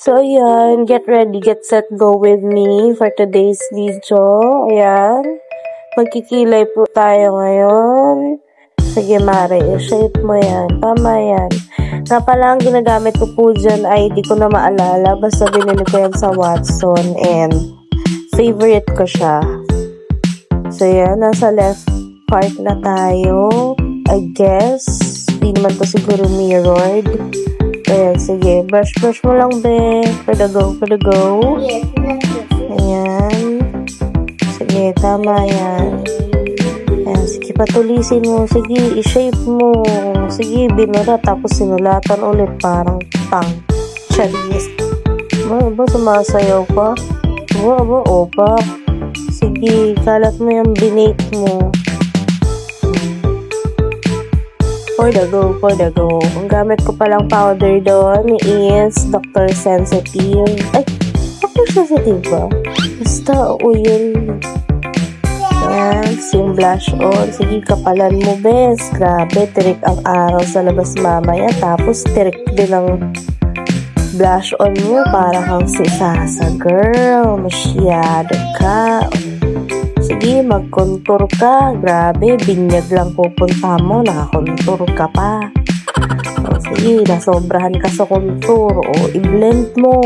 So, ayan. Get ready, get set, go with me for today's video. Ayan. Magkikilay po tayo ngayon. Sige, Mare. I-shape mo yan. Tama yan. Nga pala, ang ginagamit ko po dyan ay di ko na maalala. Basta binili ko yan sa Watson. And favorite ko siya. So, yan. Nasa left part na tayo. I guess. Di naman to siguro mirrored. Ayan, sige. Brush mo lang, be. For the go. Ayan. Sige, tama yan. Ayan, sige, patulisin mo. Sige, i-shape mo. Sige, binura. Tapos sinulatan ulit. Parang tang. Charis. Ba, sumasayaw ka? Ba, opa. Sige, kalat mo yung binake mo. For the go. Ang gamit ko palang powder doon is Dr. Sensitive. Ay, Dr. Sensitive ba? Basta oil. Ayan, yung blush on. Sige, kapalan mo, bes. Grabe, tirik ang araw sa labas mamaya. Tapos, tirik din ang blush on mo. Para kang si Sasa, girl. Masyado ka. Sige, mag-contour ka. Grabe, binyag lang pupunta mo. Nakakontour ka pa. O, sige, nasobrahan ka sa contour. O, i-blend mo.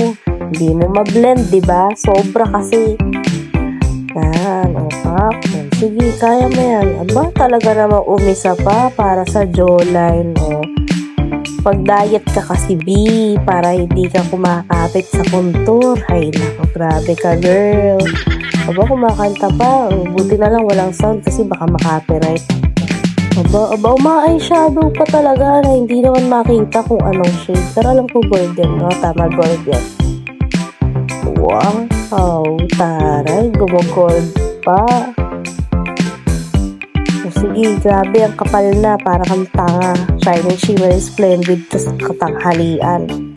Hindi mo ma-blend, diba? Sobra kasi. Yan, o, pak. Sige, kaya mo yan. Aba, talaga naman umisa pa para sa jawline. O, pag-diet ka kasi, B, para hindi ka kumakapit sa contour. Hay, nako, grabe ka, girl. Aba, kumakanta pa. Buti na lang walang sound kasi baka makapiright. Aba, uma-eyeshadow pa talaga na hindi naman makita kung anong shade. Pero alam ko golden, no? Tama, golden. Wow, taray. Gumagold pa. O, sige, grabe. Ang kapal na. Para kang tanga. Shining, shimmery, splendid. Tas katanghalian.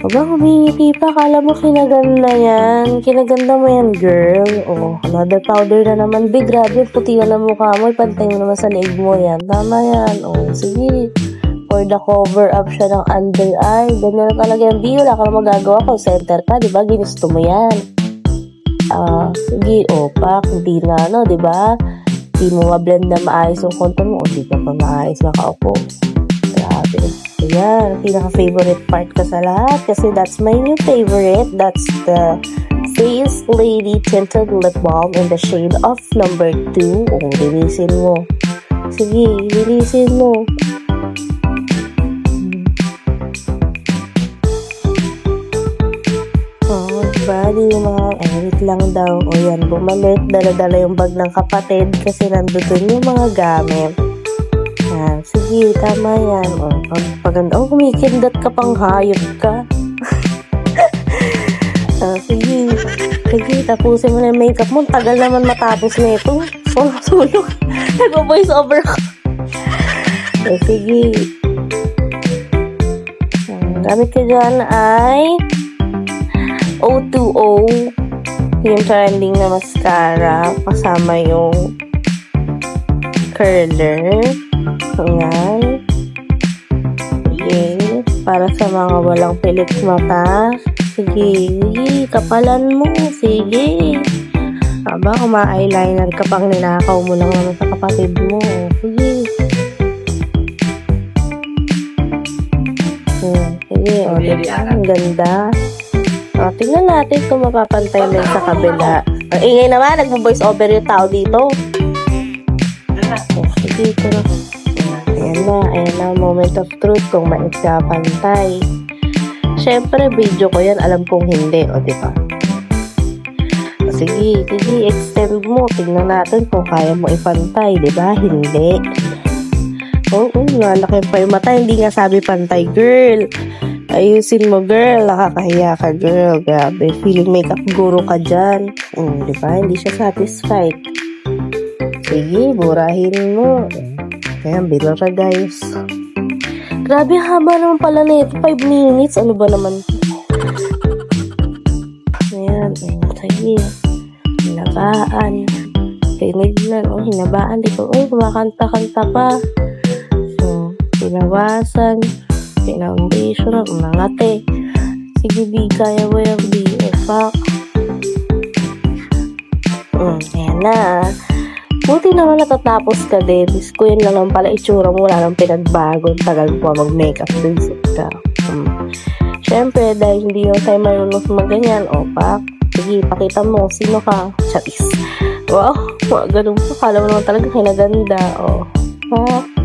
Aba, humingiti pa. Kala mo kinaganda yan. Kinaganda mo yan, girl. Oh, another powder na naman. Big, grabe. Puti na lang mukha mo. Ipantay mo naman sa leeg mo yan. Tama yan. Oh, sige. For the cover up siya ng under eye. Ganyan na talaga yan. Wala ka na magagawa kung center ka. Diba? Ginusto mo yan. Sige. Oh, pak. Hindi na, no? Diba? Hindi mo ma-blend na maayos yung contour mo. O, di ka pa maayos makaupo. Grabe. Ayan, pinaka-favorite part ko sa lahat kasi that's my new favorite. That's the Face Lady Tinted Lip Balm in the shade of number 2. Oh, releasin mo. Sige, releasin mo. Oh, diba? Di mga wait lang daw. O yan, bumalik. Dala-dala yung bag ng kapatid kasi nandun yung mga gamit. Sige, tama yan. O, paganda. Oh, kumikindat ka pang hayop ka. Sige. Sige, tapusin mo na yung makeup mo. Tagal naman matapos na ito. Sulok. Nag-voice over ko. Sige. Ang gamit ko dyan ay O2O. Yung trending na mascara. Kasama yung curler. Ayan. Sige. Para sa mga walang pilik mata. Sige. Kapalan mo. Sige. Aba, kung ma-eyeliner ka pang ninakaw mo lang naman sa kapatid mo. Sige. Sige. O, ang ganda. O, tingnan natin kung mapapantay mo sa kabila. Ang ingay naman. Nagbo-voice over yung tao dito. O, sige. Pero ayan na, moment of truth kung maipapantay. Siyempre, video ko yan, alam kong hindi, o diba? Sige, extend mo, tingnan natin kung kaya mo ipantay, diba? Hindi. Oo, nalaki pa yung mata, hindi nga sabi pantay, girl. Ayusin mo, girl, nakakahiya ka, girl. Grabe, feeling makeup guru ka dyan. Diba? Hindi siya satisfied. Sige, burahin mo. Ayan, binura guys. Grabe, haba naman pala na ito. 5 minutes. Ano ba naman? Ayan. Sige. Hinabaan. Kinig na. Oh, hinabaan. Dito. Oh, kumakanta-kanta pa. So, pinawasan. Foundation. Umangate. Sige, B. Kaya mo yung B. Fuck. Ayan na. Buti naman natatapos ka din. Diyos ko, yun lang naman pala itsura mo. Wala nang pinagbago. Tagal mo mag-makeup din ka. Siyempre, dahil hindi yung tayo marunong maganyan. O, pak. Sige, pakita mo. Sino ka? Charis. Wow, ganun po. Kala mo naman talaga kinaganda. O, pak.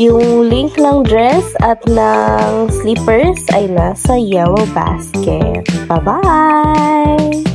Yung link ng dress at ng slippers ay nasa yellow basket. Bye-bye!